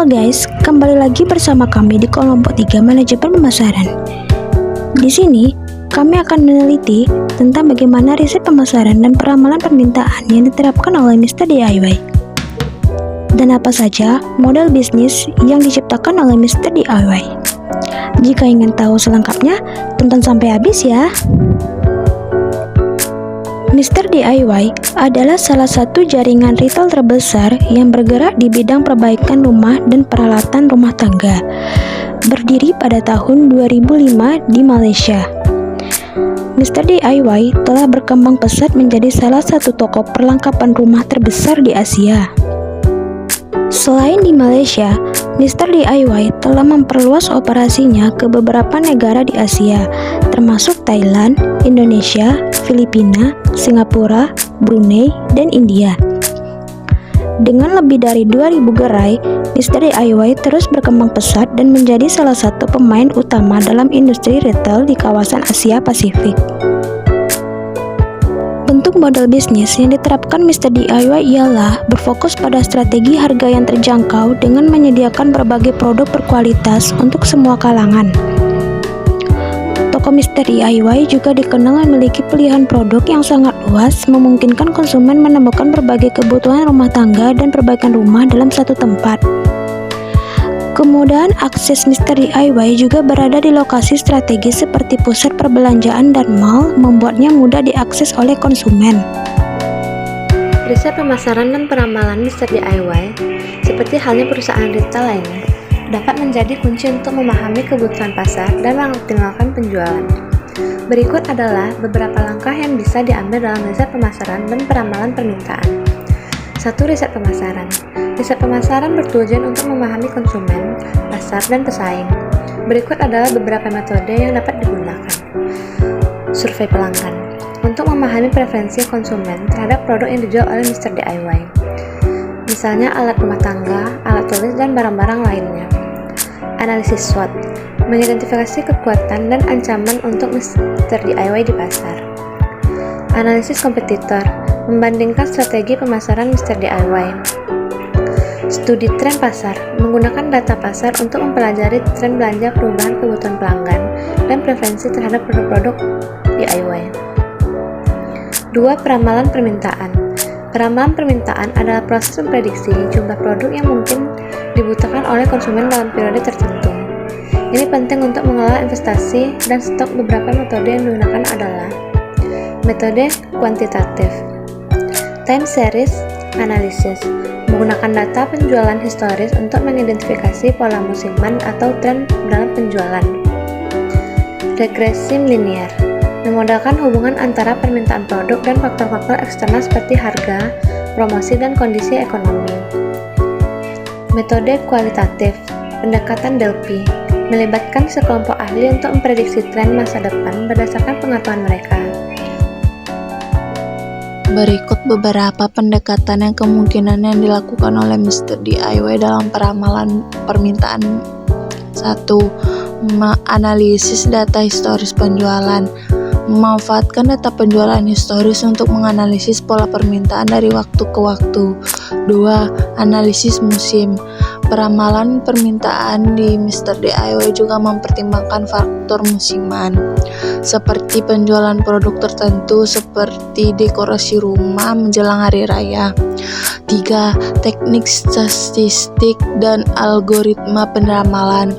Halo guys, kembali lagi bersama kami di kelompok 3 Manajemen Pemasaran. Di sini, kami akan meneliti tentang bagaimana riset pemasaran dan peramalan permintaan yang diterapkan oleh Mr. DIY. Dan apa saja model bisnis yang diciptakan oleh Mr. DIY. Jika ingin tahu selengkapnya, tonton sampai habis ya. Mr. DIY adalah salah satu jaringan retail terbesar yang bergerak di bidang perbaikan rumah dan peralatan rumah tangga. Berdiri pada tahun 2005 di Malaysia. Mr. DIY telah berkembang pesat menjadi salah satu toko perlengkapan rumah terbesar di Asia. Selain di Malaysia, Mr. DIY telah memperluas operasinya ke beberapa negara di Asia, termasuk Thailand, Indonesia, Filipina, Singapura, Brunei, dan India. Dengan lebih dari 2.000 gerai, Mr. DIY terus berkembang pesat dan menjadi salah satu pemain utama dalam industri retail di kawasan Asia Pasifik. Bentuk model bisnis yang diterapkan Mr. DIY ialah berfokus pada strategi harga yang terjangkau dengan menyediakan berbagai produk berkualitas untuk semua kalangan. Toko Mr. DIY juga dikenal memiliki pilihan produk yang sangat luas, memungkinkan konsumen menemukan berbagai kebutuhan rumah tangga dan perbaikan rumah dalam satu tempat. Kemudahan akses Mr. DIY juga berada di lokasi strategis seperti pusat perbelanjaan dan mall, membuatnya mudah diakses oleh konsumen. Riset pemasaran dan peramalan Mr. DIY, seperti halnya perusahaan retail lainnya, dapat menjadi kunci untuk memahami kebutuhan pasar dan mengoptimalkan penjualan. Berikut adalah beberapa langkah yang bisa diambil dalam riset pemasaran dan peramalan permintaan. 1. Riset pemasaran. Riset pemasaran bertujuan untuk memahami konsumen, pasar, dan pesaing. Berikut adalah beberapa metode yang dapat digunakan. Survei pelanggan. Untuk memahami preferensi konsumen terhadap produk yang dijual oleh Mr. DIY. Misalnya alat rumah tangga, alat tulis, dan barang-barang lainnya. Analisis SWOT. Mengidentifikasi kekuatan dan ancaman untuk Mr. DIY di pasar. Analisis kompetitor. Membandingkan strategi pemasaran Mr. DIY. Studi tren pasar. Menggunakan data pasar untuk mempelajari tren belanja, perubahan kebutuhan pelanggan, dan preferensi terhadap produk-produk DIY. 2. Peramalan permintaan. Peramalan permintaan adalah proses memprediksi jumlah produk yang mungkin dibutuhkan oleh konsumen dalam periode tertentu. Ini penting untuk mengelola investasi dan stok. Beberapa metode yang digunakan adalah metode kuantitatif, time series analysis, menggunakan data penjualan historis untuk mengidentifikasi pola musiman atau tren dalam penjualan. Regresi linear, memodalkan hubungan antara permintaan produk dan faktor-faktor eksternal seperti harga, promosi, dan kondisi ekonomi. Metode kualitatif, pendekatan Delphi, melibatkan sekelompok ahli untuk memprediksi tren masa depan berdasarkan pengetahuan mereka. Berikut beberapa pendekatan yang kemungkinan yang dilakukan oleh Mr. DIY dalam peramalan permintaan. 1. Analisis data historis penjualan. Memanfaatkan data penjualan historis untuk menganalisis pola permintaan dari waktu ke waktu. 2. Analisis musim. Peramalan permintaan di Mr. DIY juga mempertimbangkan faktor musiman, seperti penjualan produk tertentu seperti dekorasi rumah menjelang hari raya. 3. Teknik statistik dan algoritma peramalan.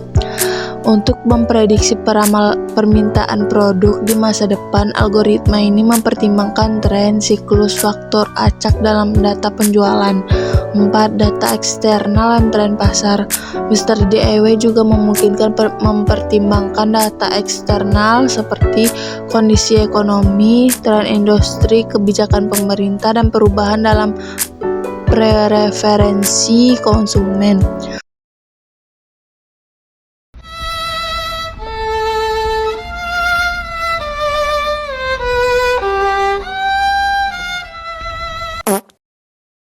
Untuk memprediksi permintaan produk di masa depan, algoritma ini mempertimbangkan tren, siklus, faktor acak dalam data penjualan. 4. Data eksternal dan tren pasar. Mr. DIY juga memungkinkan mempertimbangkan data eksternal seperti kondisi ekonomi, tren industri, kebijakan pemerintah, dan perubahan dalam preferensi konsumen.